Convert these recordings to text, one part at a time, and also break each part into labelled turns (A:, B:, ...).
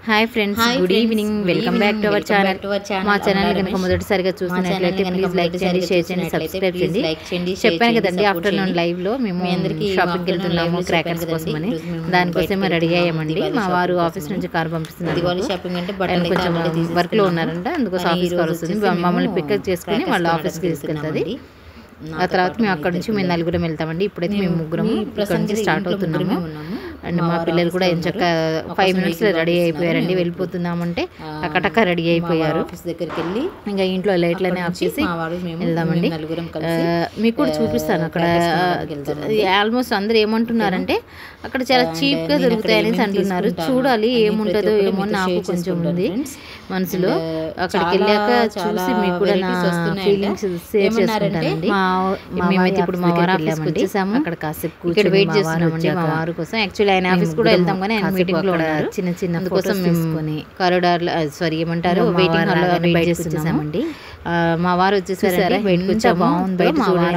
A: Hi friends, good evening. Welcome back to our channel. మా channel కనుక మొదటిసారిగా చూసినట్లయితే ప్లీజ్ లైక్ చేయండి, షేర్ చేయండి, సబ్స్క్రైబ్ చేయండి. చెప్పాను కదండి, ఆఫ్టర్నూన్ లైవ్ లో మేము షాపింగ్కి వెళ్తున్నాము క్రాకర్స్ కోసమని. దానికోసమే రెడీ అయ్యామండి. మా వారు ఆఫీస్ నుంచి కార్ పంపిస్తున్నారు. కొంచెం వర్క్ లో ఉన్నారంట, అందుకోసం ఆఫీస్ కార్ వస్తుంది. మమ్మల్ని పికప్ చేసుకుని వాళ్ళ ఆఫీస్కి తీసుకెళ్తుంది. ఆ తర్వాత మేము అక్కడ నుంచి మేము నలుగురం వెళ్తామండి. ఇప్పుడైతే మేము ముగ్గురం ఇక్కడ నుంచి స్టార్ట్ అవుతున్నాము. అండ్ మా పిల్లలు కూడా ఎంచక్క 5 minutesలో రెడీ అయిపోయారండి. వెళ్ళిపోతున్నామంటే టకటక రెడీ అయిపోయారు. ఆఫీస్ దగ్గరికి వెళ్ళి ఇంకా ఇంట్లో లైట్లనే ఆఫ్ చేసి వెళ్దామండి. మీకు కూడా చూపిస్తాను. అక్కడ ఆల్మోస్ట్ అందరూ ఏమంటున్నారంటే అక్కడ చాలా చీప్గా దొరుకుతాయి అనేసి అంటున్నారు. చూడాలి ఏముంటుందో ఏమో, నాకు కొంచెం ఉంది మనసులో. అక్కడికి వెళ్ళాక చూసి మీకు కూడా నా ఫీలింగ్స్ షేర్ చేసుకుంటానండి. మేమైతే ఇప్పుడు మా వారు ఆఫీస్కి వచ్చేసాము. అక్కడ కాసేపు ఇక్కడ వెయిట్ చేస్తున్నామండి మా వారు కోసం. యాక్చువల్లీ ఆయన ఆఫీస్ కూడా వెళ్తాం కానీ ఆయన మీటింగ్ లో చిన్న చిన్న అందుకోసం మేము కారిడార్ ఏమంటారు వెయిటింగ్ హాల్ లో వెయిట్ చేస్తున్నామండి. మా వారు వచ్చేసారు. బయటకు వచ్చా బాగుంది,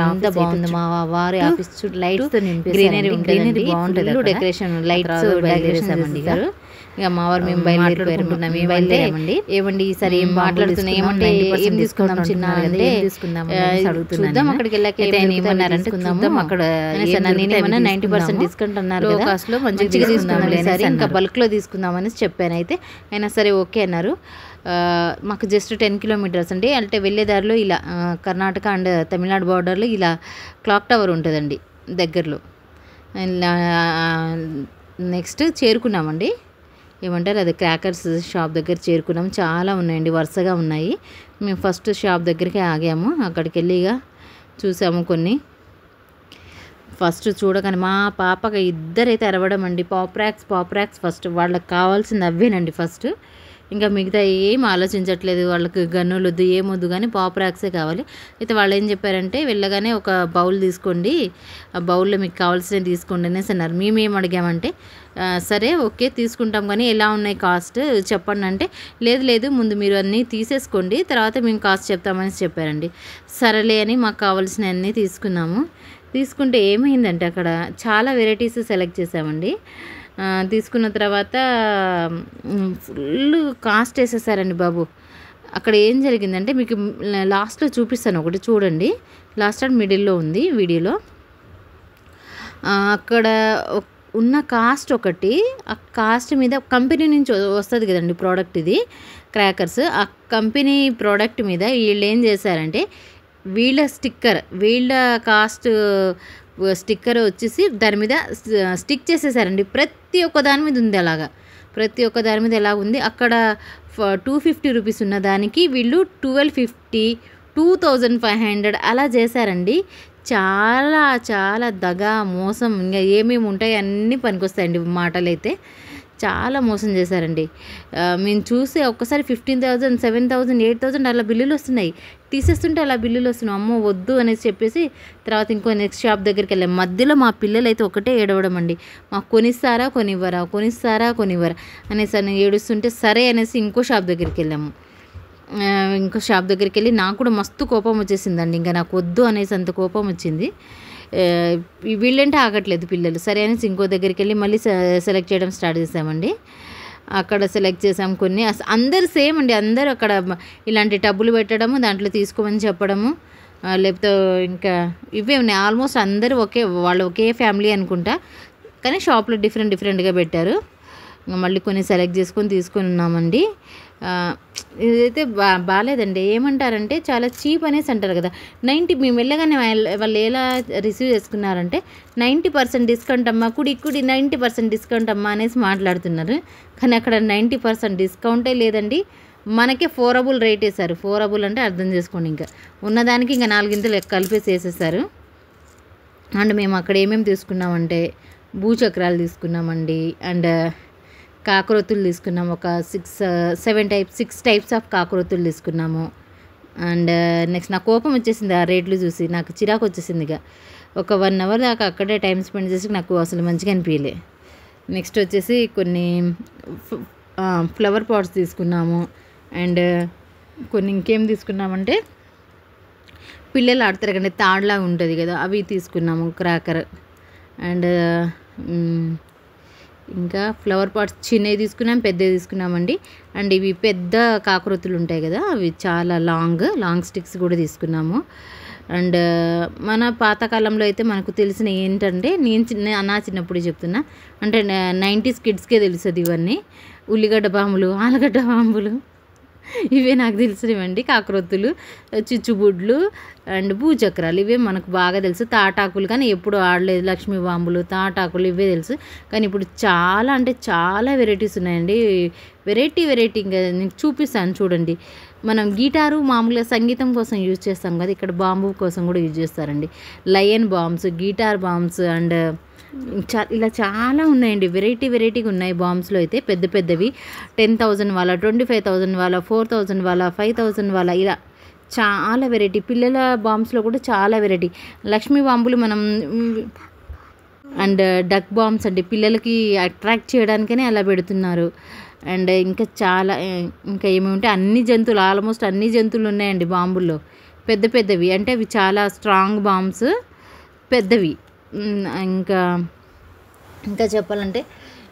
A: ఎంత బాగుంది మా వారి ఆఫీస్ చుట్టూ లైట్స్ తో గ్రీనరీ బాగుంటుంది, డెకరేషన్ లైట్స్ బయలుదేరేసామండి. ఇక మా వారు మేము బయలుదేరుకుంటున్నాం. మేము బయలుదేరామండి. ఏమండి ఈసారి ఏం మాట్లాడుతున్నాం, ఏమంటే ఏం తీసుకుందాం చిన్న అంటే చూద్దాం. అక్కడికి వెళ్ళాక ఏమన్నారంటే చూద్దాం అక్కడ నేనేమన్నా 90% డిస్కౌంట్ అన్నారు, లో కాస్ట్ లో మంచిగా తీసుకుందాం, ఇంకా బల్క్ లో తీసుకుందామని చెప్పాను. అయితే అయినా సరే ఓకే అన్నారు. మాకు జస్ట్ 10 kilometers అండి. అంటే వెళ్ళేదారిలో ఇలా కర్ణాటక అండ్ తమిళనాడు బార్డర్లో ఇలా క్లాక్ టవర్ ఉంటుందండి దగ్గరలో. నెక్స్ట్ చేరుకున్నామండి. ఏమంటారు అది క్రాకర్స్ షాప్ దగ్గర చేరుకున్నాము. చాలా ఉన్నాయండి, వరుసగా ఉన్నాయి. మేము ఫస్ట్ షాప్ దగ్గరికి ఆగాము. అక్కడికి వెళ్ళి ఇక చూసాము కొన్ని. ఫస్ట్ చూడగానే మా పాపకి ఇద్దరైతే అరవడం అండి, పాప్రాక్స్ ఫస్ట్ వాళ్ళకి కావాల్సింది అవేనండి ఫస్ట్. ఇంకా మిగతా ఏం ఆలోచించట్లేదు, వాళ్ళకి గన్నులు వద్దు ఏమొద్దు కానీ పాప్రాక్సే కావాలి. అయితే వాళ్ళు ఏం చెప్పారంటే వెళ్ళగానే ఒక బౌల్ తీసుకోండి, ఆ బౌల్లో మీకు కావాల్సినవి తీసుకోండి అనేసి అన్నారు. మేమేం అడిగామంటే సరే ఓకే తీసుకుంటాం కానీ ఎలా ఉన్నాయి కాస్ట్ చెప్పండి అంటే లేదు ముందు మీరు అన్నీ తీసేసుకోండి తర్వాత మేము కాస్ట్ చెప్తామని చెప్పారండి. సరేలే అని మాకు కావాల్సినవన్నీ తీసుకున్నాము. తీసుకుంటే ఏమైందంటే అక్కడ చాలా వెరైటీస్ సెలెక్ట్ చేసామండి. తీసుకున్న తర్వాత ఫుల్ కాస్ట్ వేసేసారండి బాబు. అక్కడ ఏం జరిగిందంటే మీకు లాస్ట్లో చూపిస్తాను, ఒకటి చూడండి. లాస్ట్ అండ్ మిడిల్లో ఉంది వీడియోలో. అక్కడ ఉన్న కాస్ట్ ఒకటి, ఆ కాస్ట్ మీద కంపెనీ నుంచి వస్తుంది కదండి ప్రోడక్ట్, ఇది క్రాకర్స్. ఆ కంపెనీ ప్రోడక్ట్ మీద వీళ్ళు ఏం చేశారంటే వీళ్ళ కాస్ట్ స్టిక్కర్ వచ్చేసి దాని మీద స్టిక్ చేసేసారండి. ప్రతి ఒక్క దాని మీద ఉంది అలాగా, ప్రతి ఒక్క దాని మీద ఎలా ఉంది. అక్కడ 250 రూపీస్ ఉన్న దానికి వీళ్ళు 1250, 2500 అలా చేశారండి. చాలా దగా మోసం, ఇంకా ఏమేమి ఉంటాయి అన్నీ పనికొస్తాయండి మాటలైతే. చాలా మోసం చేశారండి. మేము చూసి ఒక్కసారి 15,000, 7,000, 8,000 అలా బిల్లులు వస్తున్నాయి. తీసేస్తుంటే అలా బిల్లులు వస్తున్నాయి. అమ్మో వద్దు అనేసి చెప్పేసి తర్వాత ఇంకో నెక్స్ట్ షాప్ దగ్గరికి వెళ్ళాం. మధ్యలో మా పిల్లలు అయితే ఒకటే ఏడవడం అండి, మాకు కొనిస్తారా అనేసి అని ఏడుస్తుంటే సరే అనేసి ఇంకో షాప్ దగ్గరికి వెళ్ళాము. ఇంకో షాప్ దగ్గరికి వెళ్ళి నాకు కూడా మస్తు కోపం వచ్చేసిందండి. ఇంకా నాకు వద్దు అనేసి అంత కోపం వచ్చింది. వీళ్ళంటే ఆగట్లేదు పిల్లలు. సరే అనేసి ఇంకో దగ్గరికి వెళ్ళి మళ్ళీ సెలెక్ట్ చేయడం స్టార్ట్ చేసామండి. అక్కడ సెలెక్ట్ చేసాము కొన్ని. అందరు సేమ్ అండి, అందరూ అక్కడ ఇలాంటి టబ్బులు పెట్టడము, దాంట్లో తీసుకోమని చెప్పడము, లేకపోతే ఇంకా ఇవే ఉన్నాయి. ఆల్మోస్ట్ అందరూ వాళ్ళు ఒకే ఫ్యామిలీ అనుకుంటా, కానీ షాప్లో డిఫరెంట్గా పెట్టారు. మళ్ళీ కొన్ని సెలెక్ట్ చేసుకొని తీసుకొని ఉన్నామండి. ఇదైతే బాగాలేదండి. ఏమంటారంటే చాలా చీప్ అనేసి అంటారు కదా. మేము వెళ్ళగానే వాళ్ళు ఎలా రిసీవ్ చేసుకున్నారంటే 90% డిస్కౌంట్ అమ్మా, కుడి 90% డిస్కౌంట్ అమ్మా అనేసి మాట్లాడుతున్నారు. కానీ అక్కడ 90% డిస్కౌంటే లేదండి, మనకే ఫోరబుల్ రేట్ వేశారు. ఫోరబుల్ అంటే అర్థం చేసుకోండి, ఇంకా ఉన్నదానికి ఇంకా 4 గింతలు కలిపేసి వేసేసారు. అండ్ మేము అక్కడ ఏమేమి తీసుకున్నామంటే భూచక్రాలు తీసుకున్నామండి, అండ్ కాకరొత్తులు తీసుకున్నాము. ఒక 6 types ఆఫ్ కాకరొత్తులు తీసుకున్నాము. అండ్ నెక్స్ట్ నాకు కోపం వచ్చేసింది ఆ రేట్లు చూసి, నాకు చిరాకు వచ్చేసింది. ఇక ఒక 1 hour దాకా అక్కడే టైం స్పెండ్ చేసి నాకు అసలు మంచిగా అనిపించలే. నెక్స్ట్ వచ్చేసి కొన్ని ఫ్లవర్ పాట్స్ తీసుకున్నాము. అండ్ కొన్ని ఇంకేం తీసుకున్నామంటే పిల్లలు ఆడతారు కానీ తాడులాగా ఉంటుంది కదా, అవి తీసుకున్నాము క్రాకర్. అండ్ ఇంకా ఫ్లవర్ పాట్స్ చిన్నవి తీసుకున్నాం, పెద్దవి తీసుకున్నామండి. అండ్ ఇవి పెద్ద కాకరొత్తులు ఉంటాయి కదా, అవి చాలా లాంగ్ స్టిక్స్ కూడా తీసుకున్నాము. అండ్ మన పాతకాలంలో అయితే మనకు తెలిసిన ఏంటంటే, నా చిన్నప్పుడు చెప్తున్నా, అంటే 90s కిడ్స్కే తెలుస్తుంది ఇవన్నీ. ఉల్లిగడ్డ బాంబులు, ఆలుగడ్డ బాంబులు, ఇవే నాకు తెలిసినవండి. కాకరొత్తులు, చిచ్చుబుడ్లు అండ్ భూచక్రాలు, ఇవే మనకు బాగా తెలుసు. తాటాకులు కానీ ఎప్పుడు ఆడలేదు. లక్ష్మీ బాంబులు, తాటాకులు ఇవే తెలుసు. కానీ ఇప్పుడు చాలా అంటే చాలా వెరైటీస్ ఉన్నాయండి. వెరైటీ ఇంకా నేను చూపిస్తాను చూడండి. మనం గిటారు మామూలుగా సంగీతం కోసం యూజ్ చేస్తాం కదా, ఇక్కడ బాంబు కోసం కూడా యూజ్ చేస్తారండి. Lion bombs, guitar bombs and ఇలా చాలా ఉన్నాయండి. వెరైటీగా ఉన్నాయి బాంబ్స్లో అయితే. పెద్దవి 10,000 వాళ్ళ, 25,000 వాళ్ళ, 4,000 వాళ్ళ, 5,000 వాళ్ళ, ఇలా చాలా వెరైటీ. పిల్లల బాంబ్స్లో కూడా చాలా వెరైటీ. లక్ష్మీ బాంబులు మనం అండ్ డక్ బాంబ్స్ అండి, పిల్లలకి అట్రాక్ట్ చేయడానికనే అలా పెడుతున్నారు. అండ్ ఇంకా ఏమేమి ఉంటాయి, అన్ని జంతువులు, ఆల్మోస్ట్ అన్ని జంతువులు ఉన్నాయండి బాంబుల్లో. పెద్దవి అంటే అవి చాలా స్ట్రాంగ్ బాంబ్స్, పెద్దవి. ఇంకా చెప్పాలంటే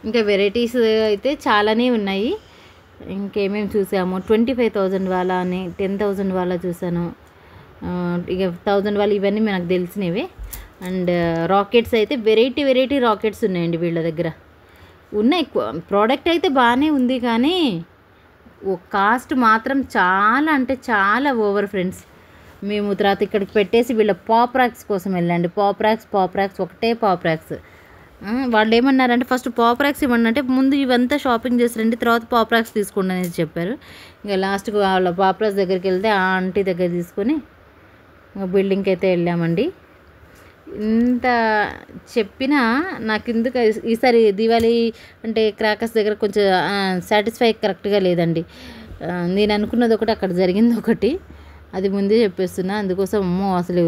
A: ఇంకా వెరైటీస్ అయితే చాలానే ఉన్నాయి. ఇంకేమేమి చూసాము, 25,000 వాళ్ళ అని, 10,000 వాళ్ళ చూసాను. ఇక 1,000 వాళ్ళు, ఇవన్నీ మనకు తెలిసినవే. అండ్ రాకెట్స్ అయితే వెరైటీ రాకెట్స్ ఉన్నాయండి వీళ్ళ దగ్గర. ఉన్నాయి, ప్రోడక్ట్ అయితే బాగానే ఉంది, కానీ కాస్ట్ మాత్రం చాలా అంటే చాలా ఓవర్ ఫ్రెండ్స్. మేము తర్వాత ఇక్కడికి పెట్టేసి వీళ్ళ పాప్రాక్స్ కోసం వెళ్ళండి. పాప్రాక్స్ ఒకటే పాప్రాక్స్. వాళ్ళు ఏమన్నారంటే, ఫస్ట్ పాప్రాక్స్ ఇవ్వండి అంటే, ముందు ఇవంతా షాపింగ్ చేసారండి, తర్వాత పాప్రాక్స్ తీసుకోండి అనేది చెప్పారు. ఇంకా లాస్ట్కి వాళ్ళ పాప్రాక్స్ దగ్గరికి వెళ్తే ఆ ఆంటీ దగ్గర తీసుకొని బిల్డింగ్కి అయితే వెళ్ళామండి. ఇంత చెప్పినా నాకు ఎందుకు ఈసారి దివాళీ అంటే క్రాకర్స్ దగ్గర కొంచెం సాటిస్ఫై కరెక్ట్గా లేదండి. నేను అనుకున్నది ఒకటి, అక్కడ జరిగింది ఒకటి. అది ముందే చెప్పేస్తున్నా. అందుకోసం అసలు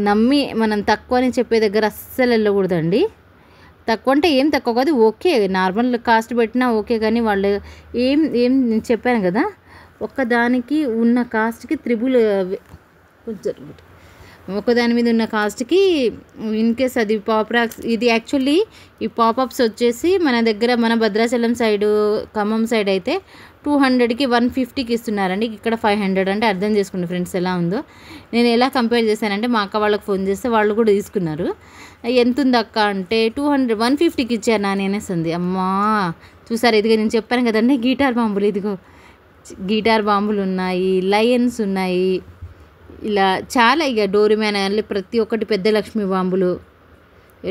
A: నమ్మి మనం తక్కువ అని చెప్పే దగ్గర అస్సలు వెళ్ళకూడదండి. తక్కువ అంటే ఏం తక్కువ కాదు, ఓకే, నార్మల్ కాస్ట్ పెట్టినా ఓకే. కానీ వాళ్ళు ఏం నేను చెప్పాను కదా, ఒక్కదానికి ఉన్న కాస్ట్కి ఒకదాని మీద ఉన్న కాస్ట్కి ఇన్కేస్ అది పాప్రాక్స్, ఇది యాక్చువల్లీ ఈ పాపప్స్ వచ్చేసి మన దగ్గర మన భద్రాచలం సైడు, ఖమ్మం సైడ్ అయితే 200కి 150కి ఇస్తున్నారండి. ఇక్కడ 500 అంటే అర్థం చేసుకోండి ఫ్రెండ్స్ ఎలా ఉందో. నేను ఎలా కంపేర్ చేశానంటే, మా అక్క వాళ్ళకి ఫోన్ చేస్తే వాళ్ళు కూడా తీసుకున్నారు. ఎంత ఉంది అక్క అంటే 150కి ఇచ్చాను నేనేసింది. అమ్మా చూసారు, ఇదిగో నేను చెప్పాను కదండి గిటార్ బాంబులు, ఇదిగో గిటార్ బాంబులు ఉన్నాయి, లయన్స్ ఉన్నాయి, ఇలా చాలా. ఇక డోరీమ్యాన్ అల్లి ప్రతి ఒక్కటి, పెద్ద లక్ష్మీ బాంబులు,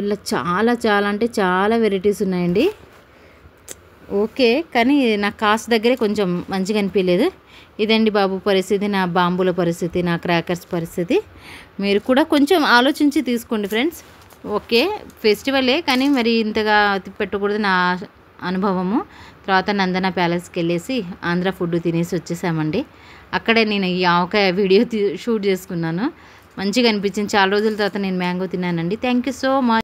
A: ఇలా చాలా అంటే చాలా వెరైటీస్ ఉన్నాయండి. ఓకే, కానీ నా కాస్ట్ దగ్గరే కొంచెం మంచిగా అనిపించలేదు. ఇదండి బాబు పరిస్థితి, నా బాంబుల పరిస్థితి, నా క్రాకర్స్ పరిస్థితి. మీరు కూడా కొంచెం ఆలోచించి తీసుకోండి ఫ్రెండ్స్. ఓకే, ఫెస్టివలే, కానీ మరి ఇంతగా పెట్టకూడదు నా అనుభవము. తర్వాత నందన ప్యాలెస్కి వెళ్ళేసి ఆంధ్ర ఫుడ్ తినేసి వచ్చేసామండి. అక్కడే నేను ఈ ఆవకాయ వీడియో షూట్ చేసుకున్నాను. మంచిగా అనిపించింది. చాలా రోజుల తర్వాత నేను మ్యాంగో తిన్నానండి. Thank you so much.